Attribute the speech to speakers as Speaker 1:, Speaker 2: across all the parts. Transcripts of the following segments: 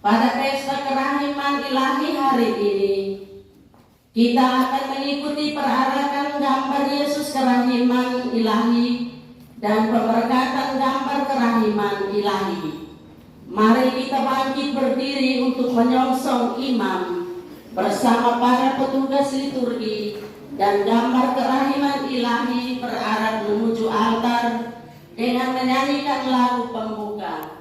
Speaker 1: Pada pesta kerahiman ilahi hari ini, kita akan mengikuti perarakan gambar Yesus kerahiman ilahi dan pemberkatan gambar kerahiman ilahi. Mari kita bangkit berdiri untuk menyongsong imam bersama para petugas liturgi dan gambar kerahiman ilahi berarak menuju altar dengan menyanyikan lagu pembuka.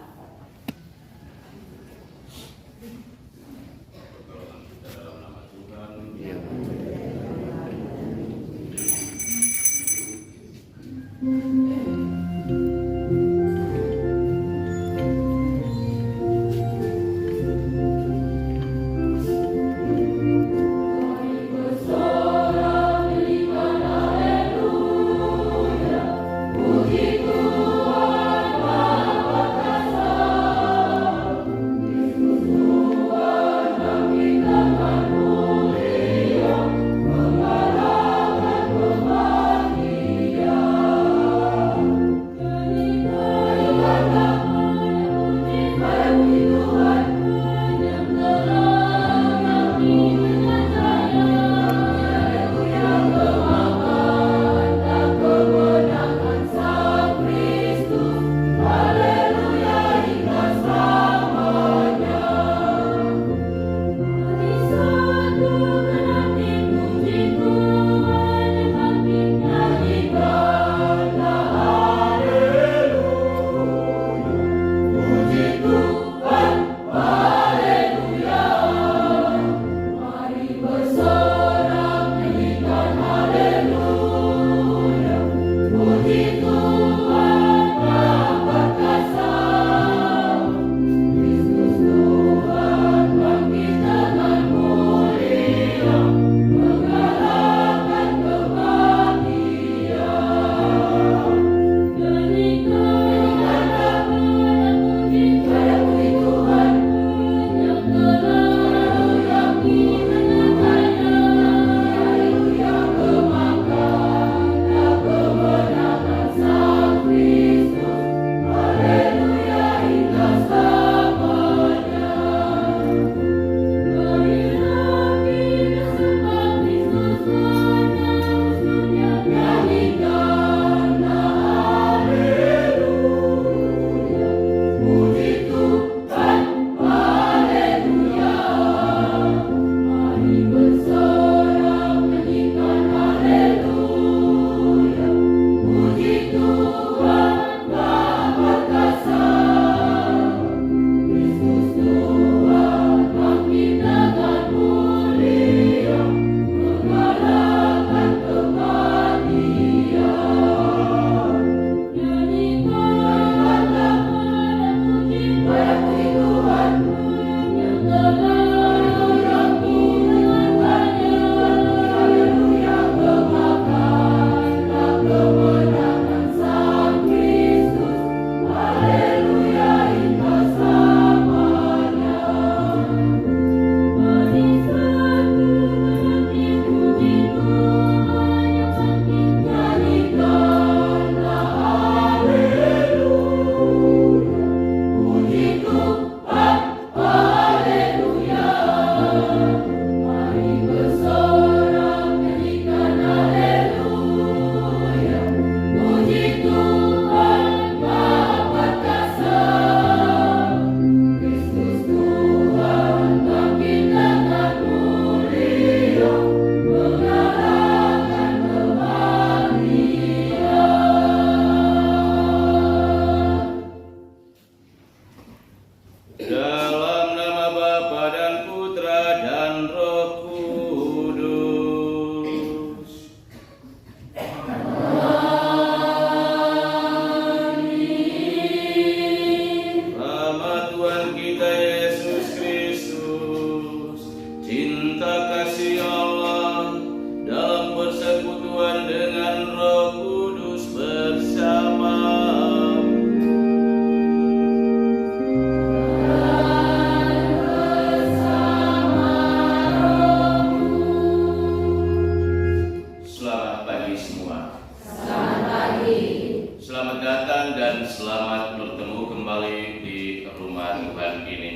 Speaker 2: datang dan selamat bertemu kembali di rumah Tuhan ini.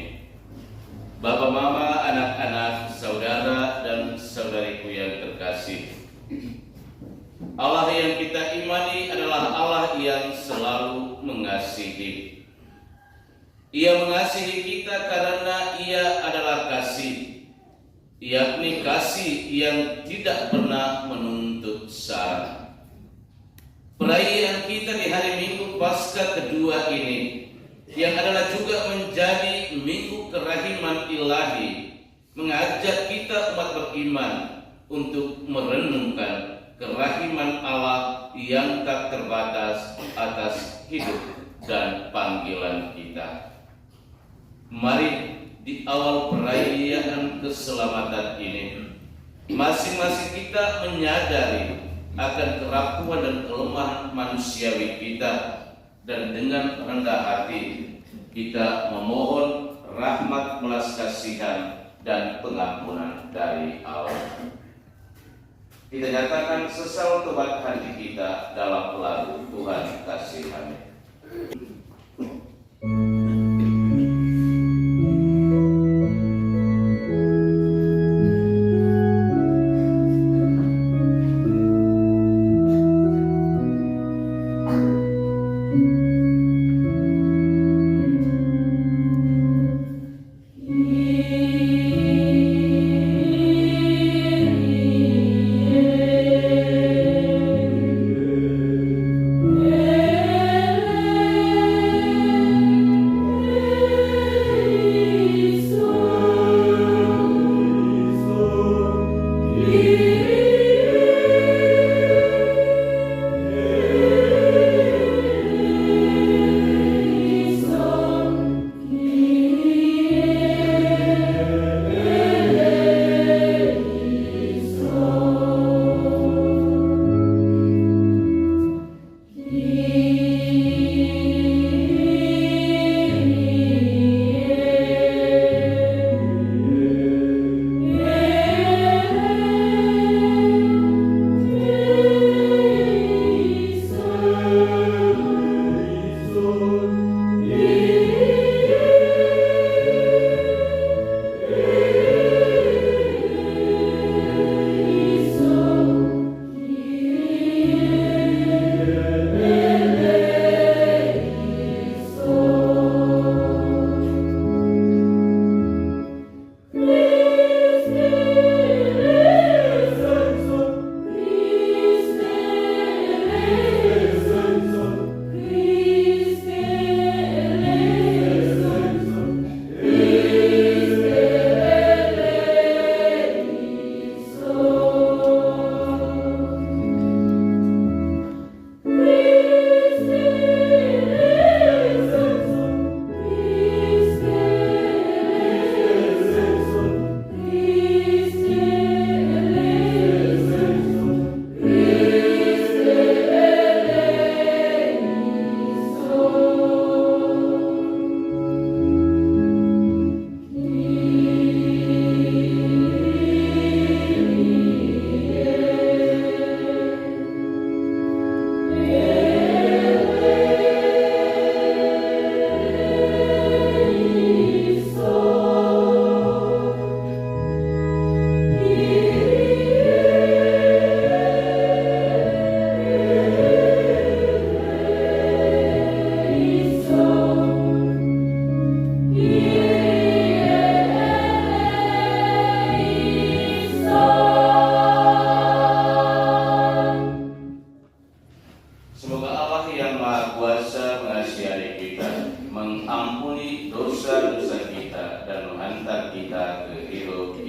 Speaker 2: Bapak, Mama, anak-anak, saudara dan saudariku yang terkasih, Allah yang kita imani adalah Allah yang selalu mengasihi. Ia mengasihi kita karena Ia adalah kasih, yakni kasih yang tidak pernah menuntut syarat. Perayaan kita di hari Minggu Paskah kedua ini, yang adalah juga menjadi Minggu Kerahiman Ilahi, mengajak kita umat beriman untuk merenungkan kerahiman Allah yang tak terbatas atas hidup dan panggilan kita. Mari di awal perayaan keselamatan ini, masing-masing kita menyadari akan kerapuhan dan kelemahan manusiawi kita, dan dengan rendah hati kita memohon rahmat belas kasihan dan pengampunan dari Allah. Kita nyatakan sesal tobat hati kita dalam lagu Tuhan kasihani.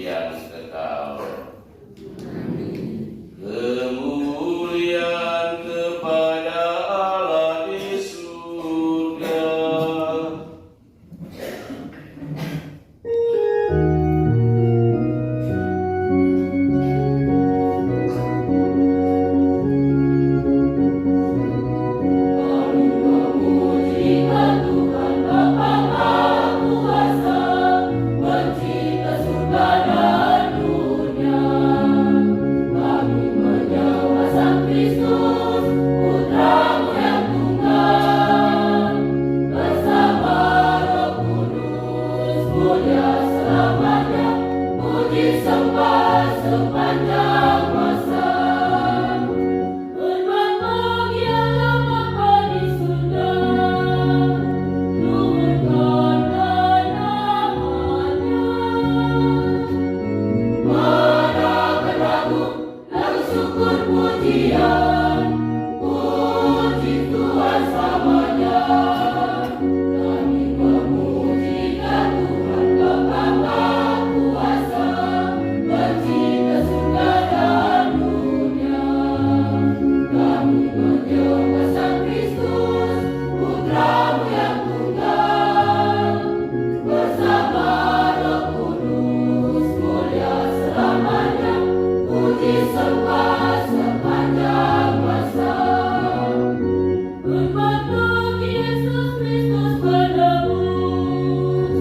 Speaker 3: Yes. sepanjang masa. Hormat bagi Allah Bapa di surga, luhurkanlah namanya. Madakan lagu syukur pujian, puji Tuhan selamanya. Kami memujikan Tuhan Bapa Maha Kuasa, pencipta surga dan dunia. Kami menyembah Sang Kristus, Putra-Mu yang tunggal, bersama Roh Kudus mulia selamanya. Puji sembah sepanjang masa. Hormat bagi Yesus Kristus penebus,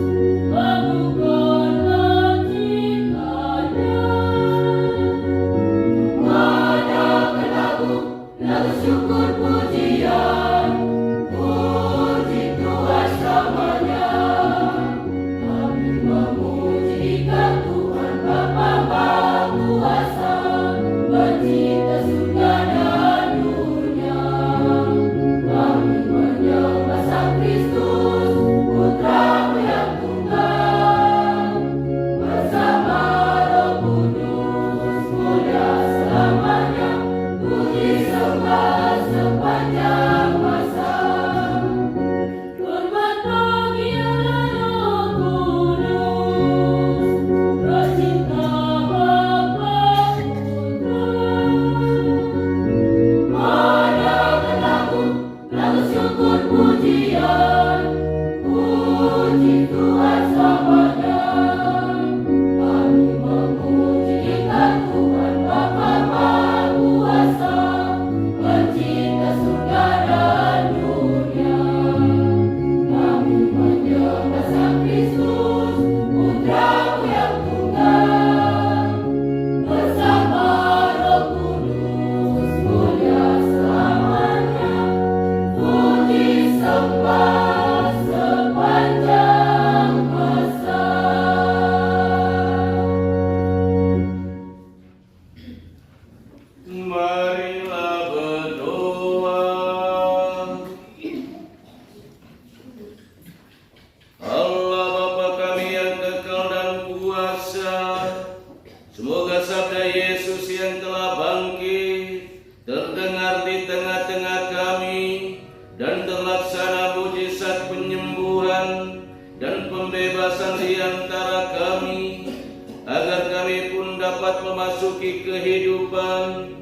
Speaker 3: bangunkanlah cintanya. Madakan lagu syukur pujian, puji Tuhan selamanya. Kami memujikan Tuhan Bapa Maha Kuasa, pencipta surga dan dunia. Kami menyembah Sang Kristus, Putra-Mu yang tunggal, bersama Roh Kudus mulia selamanya. Puji sembah sepanjang masa. Hormat bagi Allah Roh Kudus, Racinta Bapa Putra. Madakan lagu syukur pujian, puji Tuhan selamanya. Kami memujikan Tuhan Bapa Maha Kuasa, pencipta surga dan dunia. Kami menyembah Sang Kristus, Putra-Mu yang tunggal, bersama Roh Kudus mulia selamanya. Puji sembah sepanjang masa.
Speaker 2: Marilah berdoa. Allah Bapa kami yang kekal dan kuasa, semoga sabda Yesus yang telah bangkit terdengar di tengah-tengah kami dan terlaksana mujizat penyembuhan dan pembebasan di antara kami, agar kami pun dapat memasuki kehidupan.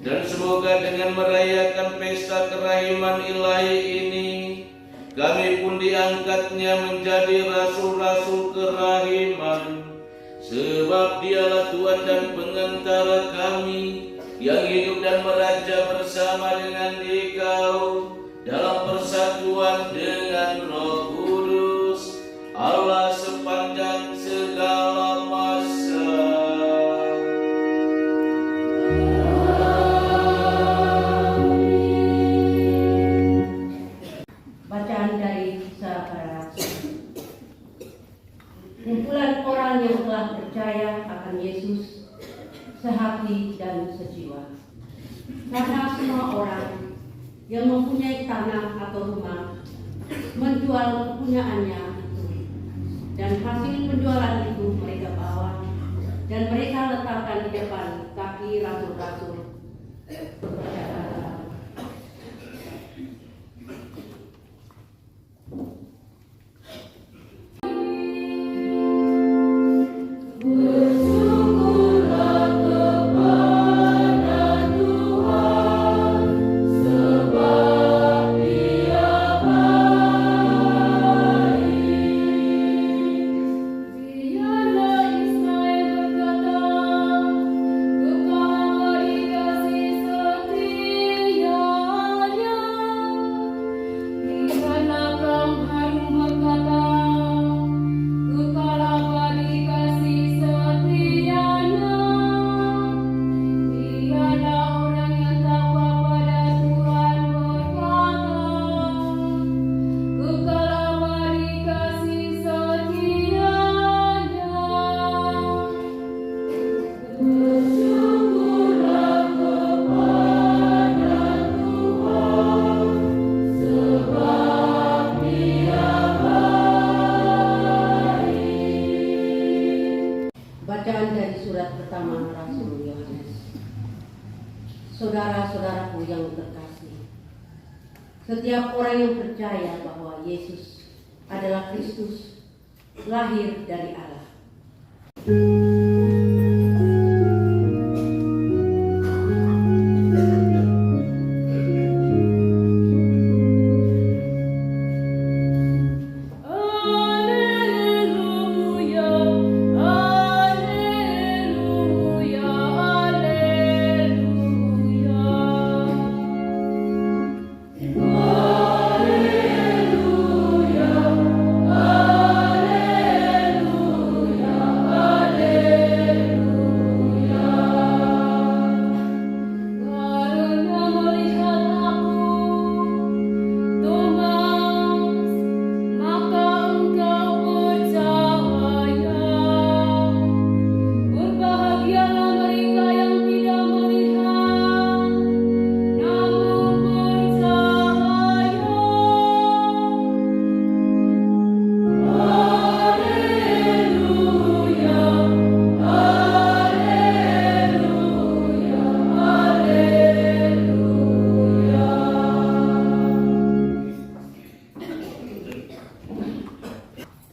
Speaker 2: Dan semoga dengan merayakan pesta kerahiman ilahi ini, kami pun diangkatnya menjadi rasul-rasul kerahiman. Sebab Dialah Tuhan dan pengantara kami, yang hidup dan meraja bersama dengan Dikau dalam persatuan dengan Roh Kudus, Allah sepanjang segala masa.
Speaker 4: Bacaan dari kisah para rasul. Kumpulan orang yang telah percaya akan Yesus sehati dan sejiwa. Karena semua orang yang mempunyai tanah atau rumah menjual kepunyaannya itu, dan hasil penjualan itu mereka bawa dan mereka letakkan di depan kaki rasul-rasul kepercayaan Allah.
Speaker 3: Bersyukurlah kepada Tuhan, sebab Dia baik. Biarlah Israel berkata, kekal dikasih setia.
Speaker 4: Surat pertama Rasul Yohanes. Saudara-saudaraku yang terkasih, setiap orang yang percaya bahwa Yesus adalah Kristus, lahir dari Allah.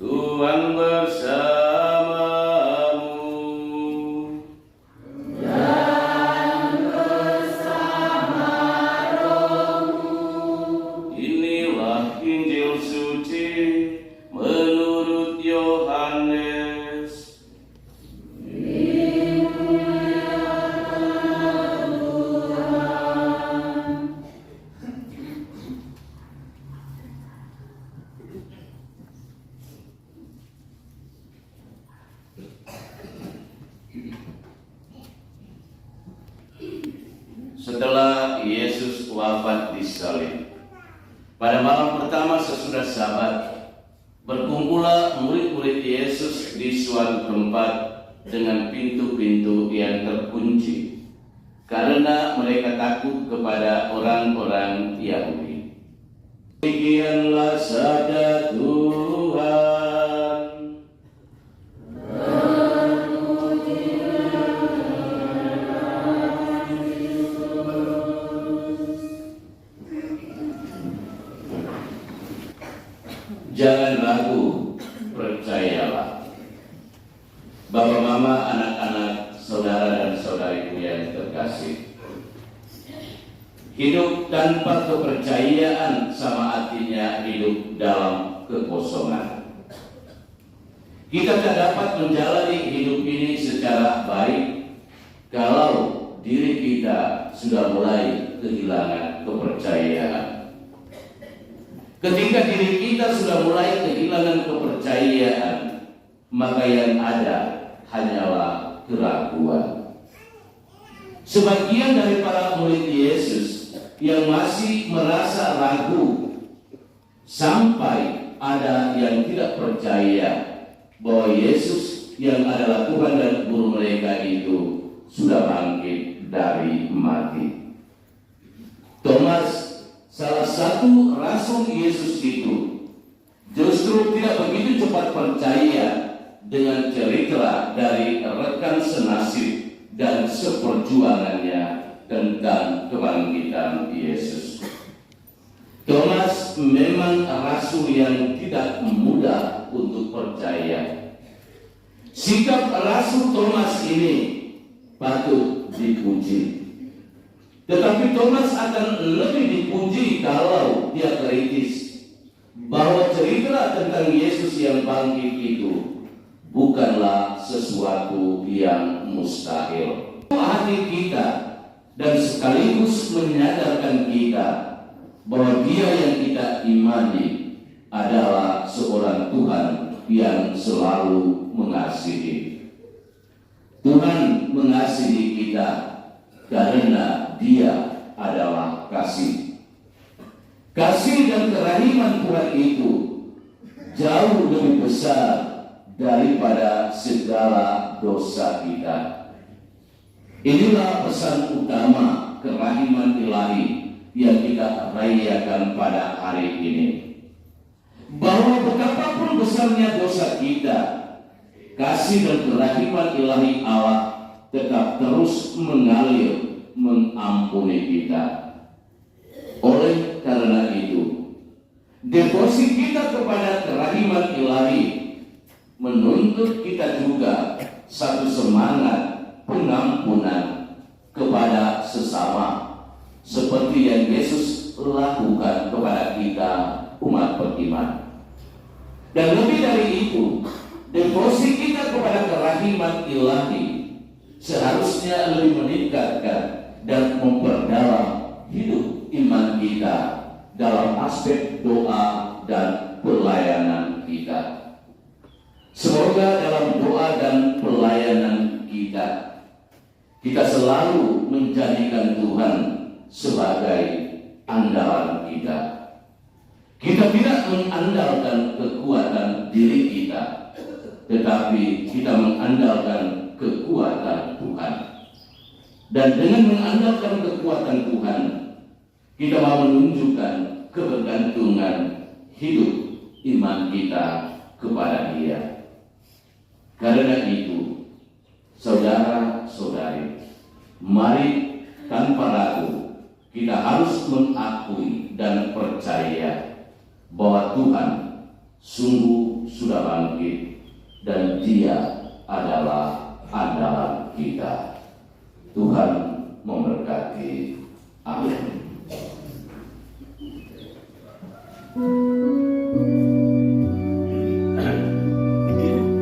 Speaker 2: Tuhan bersamamu. Inilah Injil suci menurut Yohanes. Setelah Yesus wafat di salib, pada malam pertama sesudah Sabat, berkumpullah murid-murid Yesus di suatu tempat dengan pintu-pintu yang terkunci, karena mereka takut kepada orang-orang Yahudi. Demikianlah sabda Tuhan. Jangan ragu, percayalah. Bapak, mama, anak-anak, saudara dan saudariku yang terkasih, hidup tanpa kepercayaan sama artinya hidup dalam kekosongan. Kita tak dapat menjalani hidup ini secara baik kalau diri kita sudah mulai kehilangan kepercayaan. Ketika diri kita sudah mulai kehilangan kepercayaan, maka yang ada hanyalah keraguan. Sebagian dari para murid Yesus yang masih merasa ragu, sampai ada yang tidak percaya bahwa Yesus yang adalah Tuhan dan Guru mereka itu sudah bangkit dari mati. Thomas, salah satu rasul Yesus itu, justru tidak begitu cepat percaya dengan cerita dari rekan senasib dan seperjuangannya tentang kebangkitan Yesus. Thomas memang rasul yang tidak mudah untuk percaya. Sikap rasul Thomas ini patut dipuji. Tetapi Thomas akan lebih dipuji kalau dia kritis bahwa cerita tentang Yesus yang bangkit itu bukanlah sesuatu yang mustahil. Hati kita dan sekaligus menyadarkan kita bahwa Dia yang kita imani adalah seorang Tuhan yang selalu mengasihi. Tuhan mengasihi kita karena Dia adalah kasih. Kasih dan kerahiman Tuhan itu jauh lebih besar daripada segala dosa kita. Inilah pesan utama kerahiman ilahi yang kita rayakan pada hari ini. Bahwa betapapun besarnya dosa kita, kasih dan kerahiman ilahi Allah tetap terus mengalir mengampuni kita. Oleh karena itu, devosi kita kepada kerahiman ilahi menuntut kita juga satu semangat pengampunan kepada sesama, seperti yang Yesus lakukan kepada kita umat beriman. Dan lebih dari itu, devosi kita kepada kerahiman ilahi seharusnya lebih meningkatkan dan memperdalam hidup iman kita dalam aspek doa dan pelayanan kita. Semoga dalam doa dan pelayanan kita selalu menjadikan Tuhan sebagai andalan kita. Kita tidak mengandalkan kekuatan diri kita, tetapi kita mengandalkan kekuatan Tuhan. Dan dengan mengandalkan kekuatan Tuhan, kita mau menunjukkan kebergantungan hidup iman kita kepada Dia. Karena itu, saudara-saudari, mari tanpa ragu kita harus mengakui dan percaya bahwa Tuhan sungguh sudah bangkit dan Dia adalah andalan kita. Tuhan memberkati. Amin.
Speaker 3: Semakan hidupku,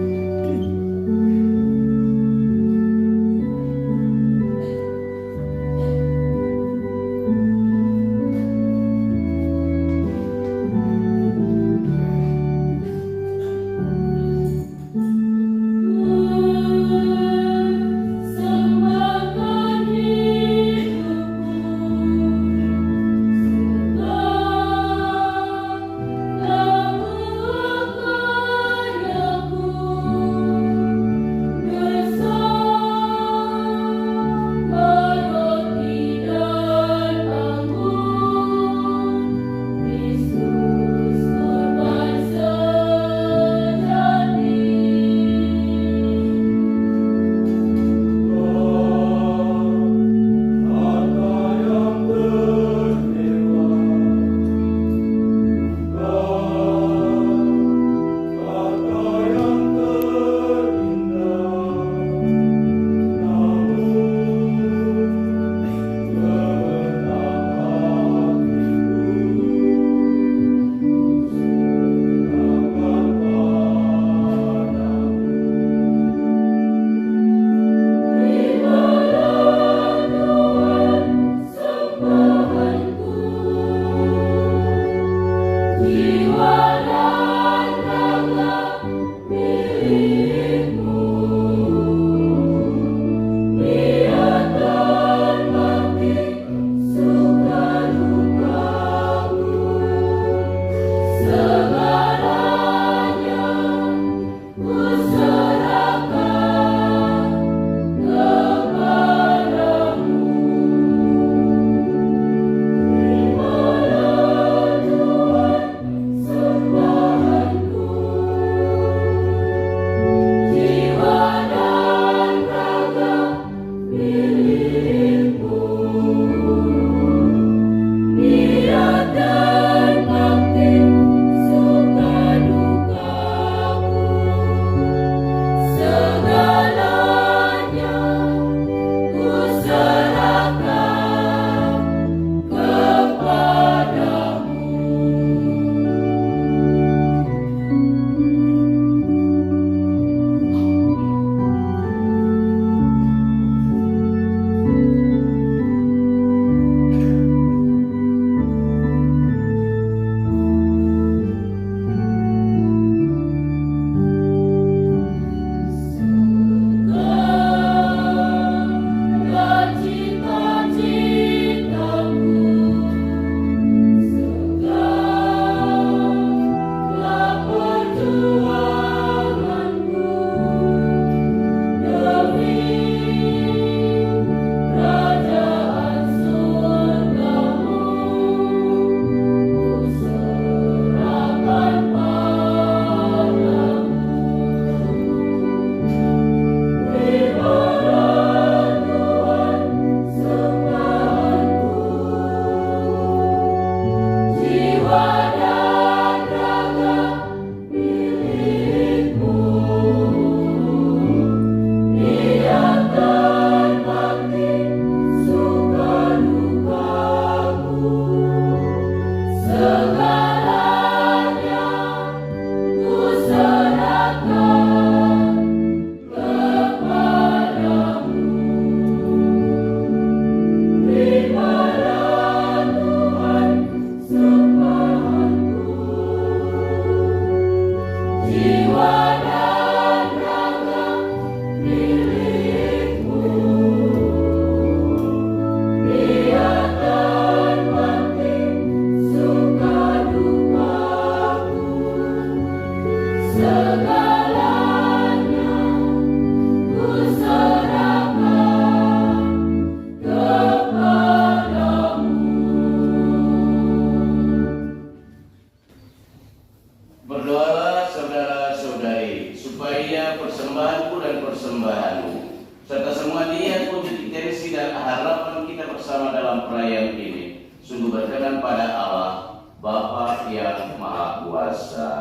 Speaker 2: supaya persembahanku dan persembahanmu serta semua niat wujud intensi dan harapan kita bersama dalam perayaan ini sungguh berkenan pada Allah Bapa yang Maha Kuasa.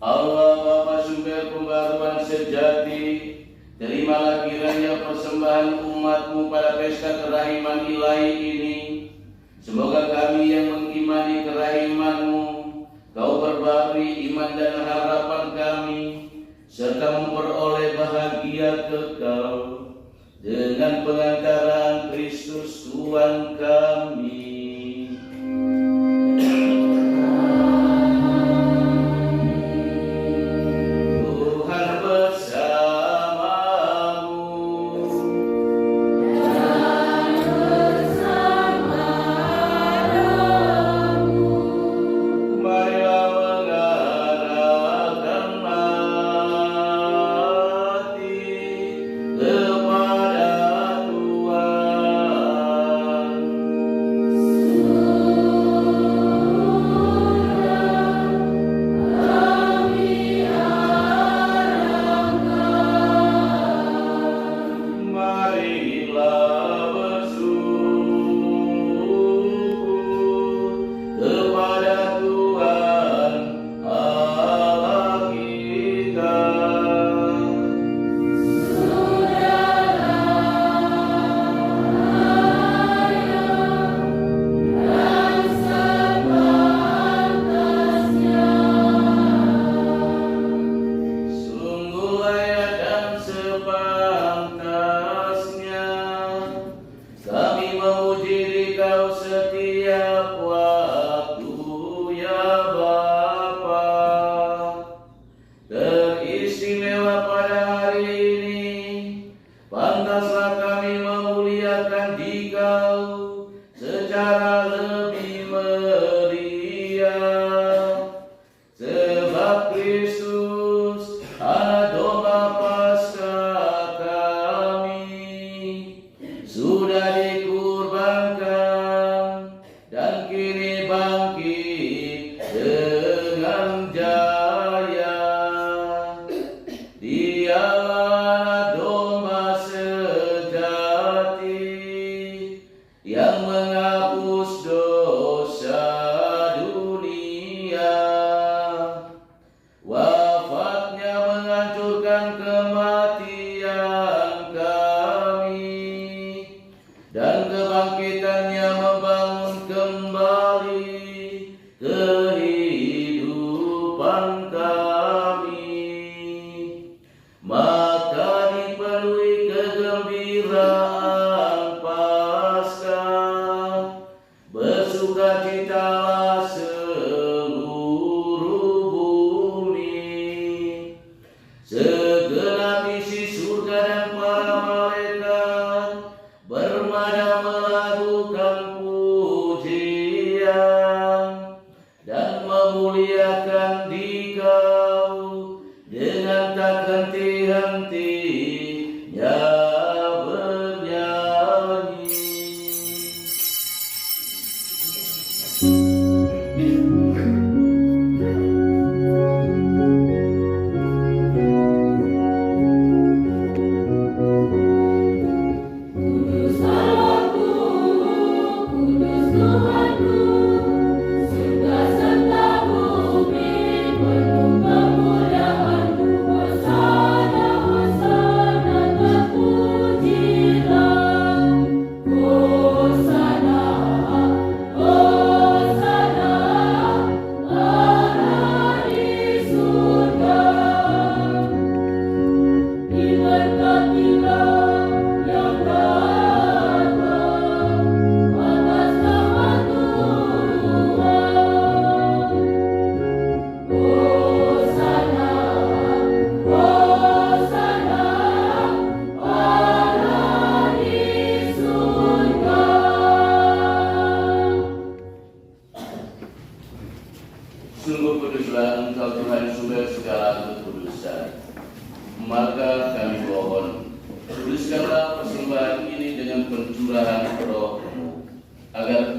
Speaker 2: Allah Bapa sumber pembaruan sejati, terimalah kiranya persembahan umatmu pada pesta kerahiman ilahi ini. Semoga kami yang mengimani kerahiman-Mu, Kau perbarui iman dan harapan kami, serta memperoleh bahagia kekal dengan pengantaran Kristus Tuhan kami. Tuhan bersamamu. Marilah mengarahkan hati kepada Tuhan.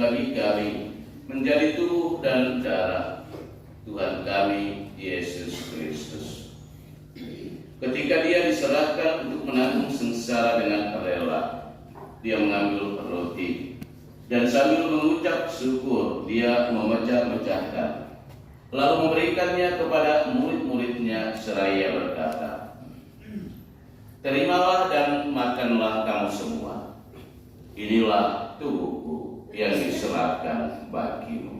Speaker 2: bagi kami menjadi tubuh dan darah Tuhan kami Yesus Kristus. Ketika dia diserahkan untuk menanggung sengsara dengan rela, dia mengambil roti dan sambil mengucap syukur dia memecah-mecahkan, lalu memberikannya kepada murid-muridnya seraya berkata, "Terimalah dan makanlah kamu semua. Inilah tubuhku yang diserahkan bagimu."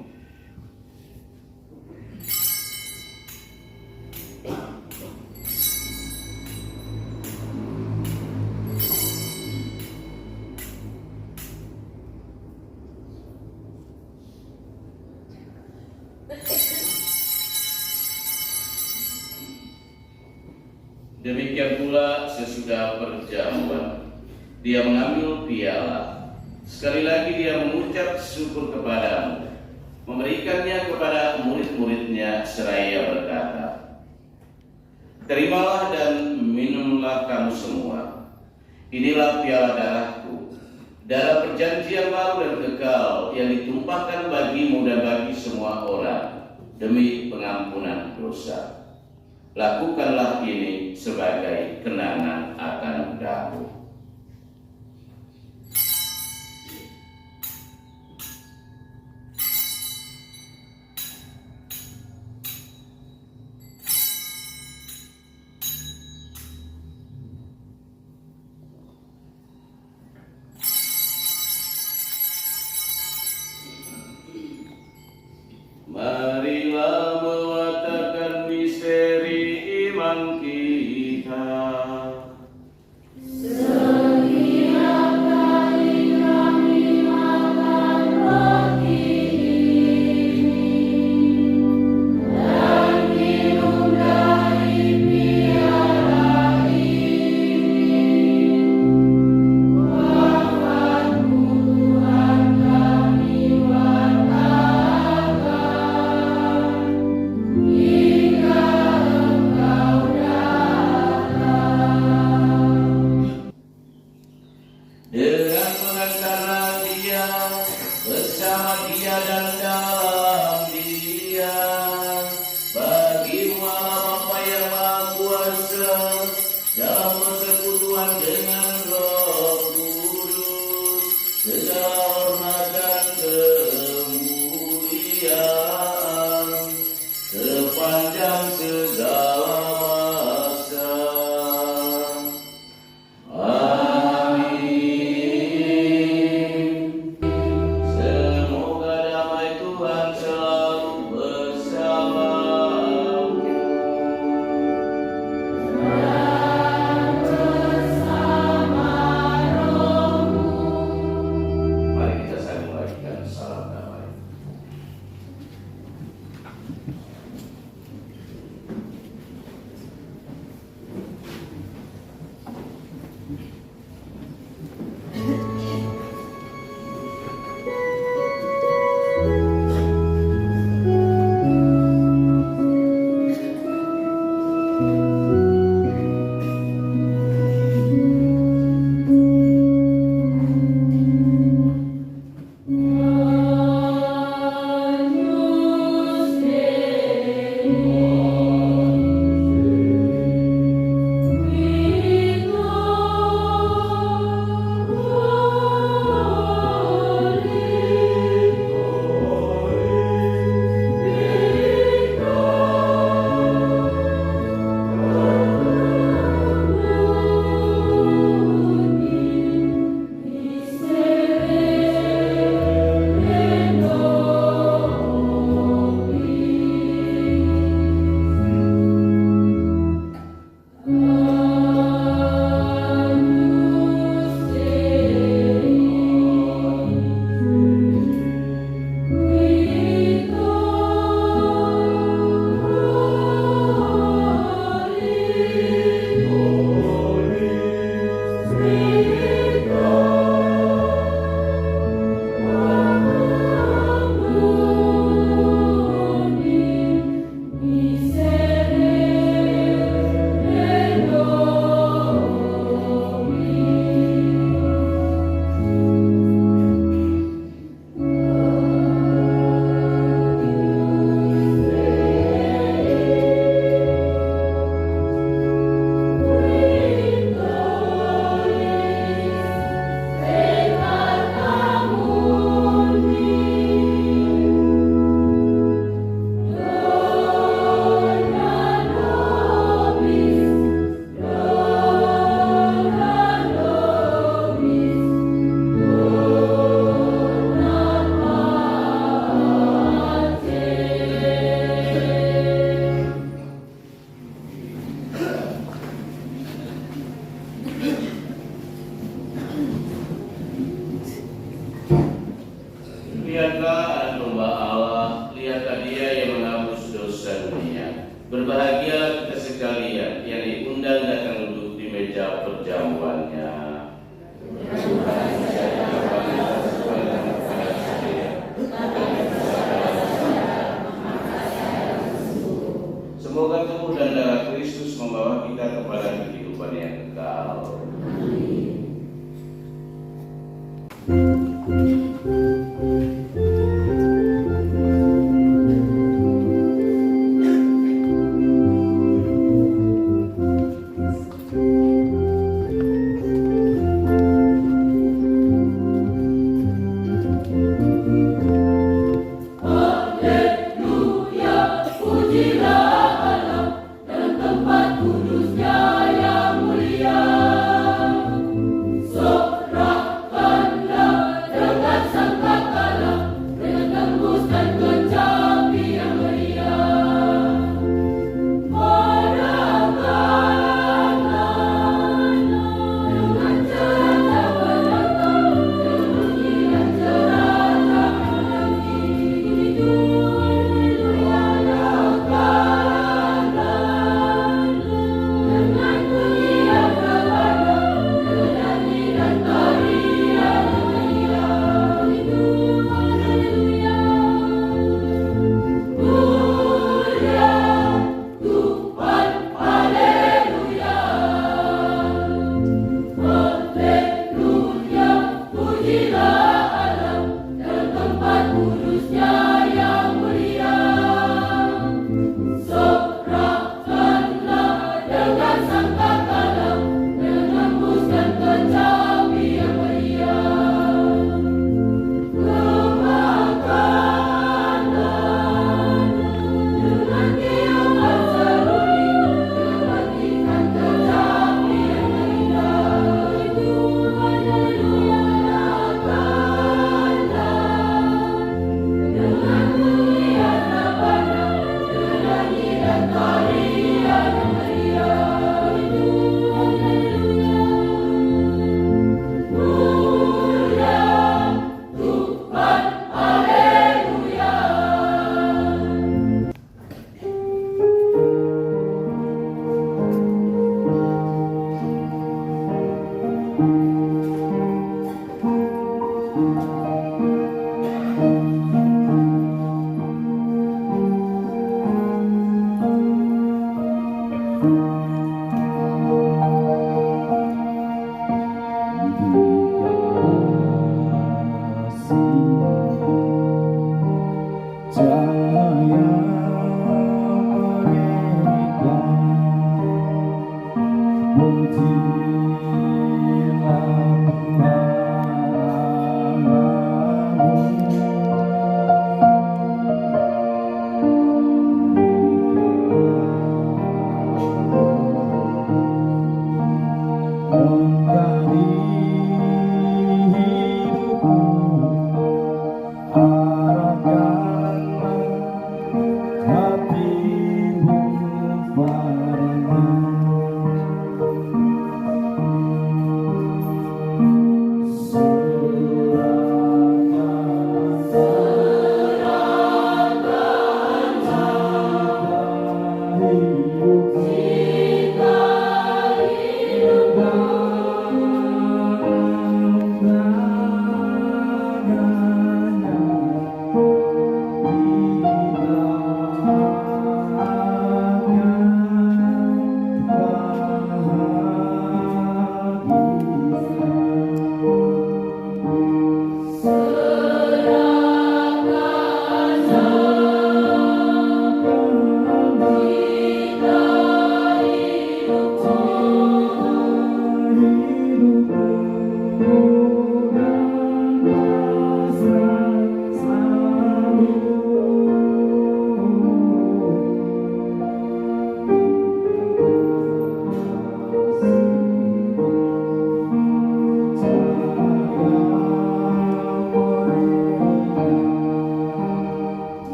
Speaker 2: Demikian pula sesudah perjamuan, dia mengambil piala. Sekali lagi dia mengucap syukur kepadamu, memberikannya kepada murid-muridnya seraya berkata, "Terimalah dan minumlah kamu semua. Inilah piala darahku, darah perjanjian baru dan kekal yang ditumpahkan bagimu dan bagi semua orang demi pengampunan dosa. Lakukanlah ini sebagai kenangan akan aku." Marilah mewatakan misteri iman kita.
Speaker 3: Setiap kali kami makan roti ini dan minum dari piala ini, wafat-Mu Tuhan kami wartakan hingga Engkau datang.
Speaker 2: Dengan mengantarkan dia, bersama dia dan dalam dia, bagi-Mu Allah Bapa yang Maha Kuasa, dalam persekutuan dengan Roh Kudus, segala hormat dan kemuliaan sepanjang segala masa. Amin. Semoga damai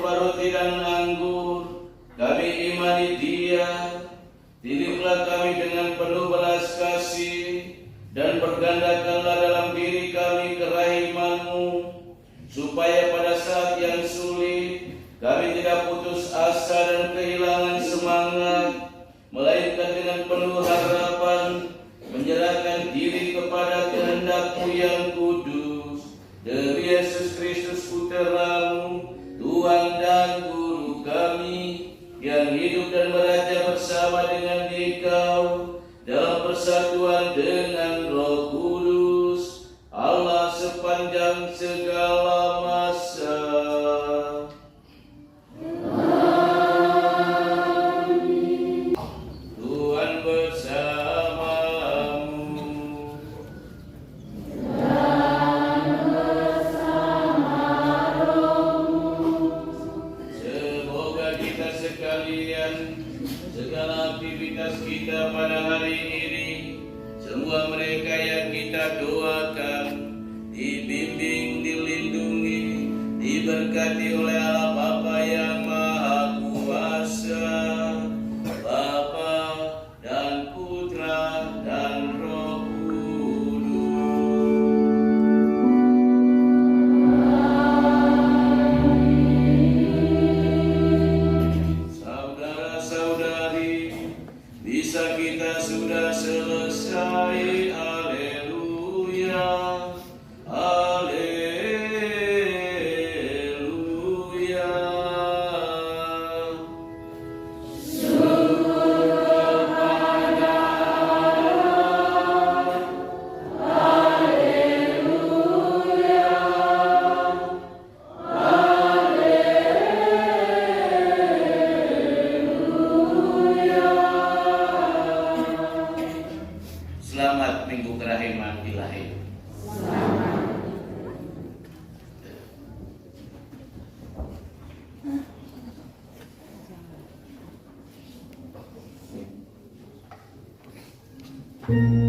Speaker 2: berupa roti dan anggur, kami imani Dia. Titiplah kami dengan penuh belas kasih, dan bergandakanlah dalam diri kami kerahiman-Mu, supaya pada saat yang sulit kami tidak putus asa dan kehilangan semangat, melainkan dengan penuh harapan menyerahkan diri kepada kehendak-Mu yang kudus. Demi Yesus Kristus Putra-Mu, Tuhan dan Guru kami, yang hidup dan meraja bersama dengan Dikau dalam persatuan dengan Roh Kudus, Allah sepanjang segala masa. Tuhan bersamamu. Semoga kita sekalian, segala aktivitas kita pada hari ini, semua mereka yang kita doakan, dibimbing, dilindungi, diberkati oleh Allah Bapa yang Maha Kuasa, Bapa dan Putra dan Roh Kudus. Saudara-saudari, bisa kita sudah selesai. Haleluya, haleluya. Selamat Minggu Kerahiman Ilahi.
Speaker 3: Thank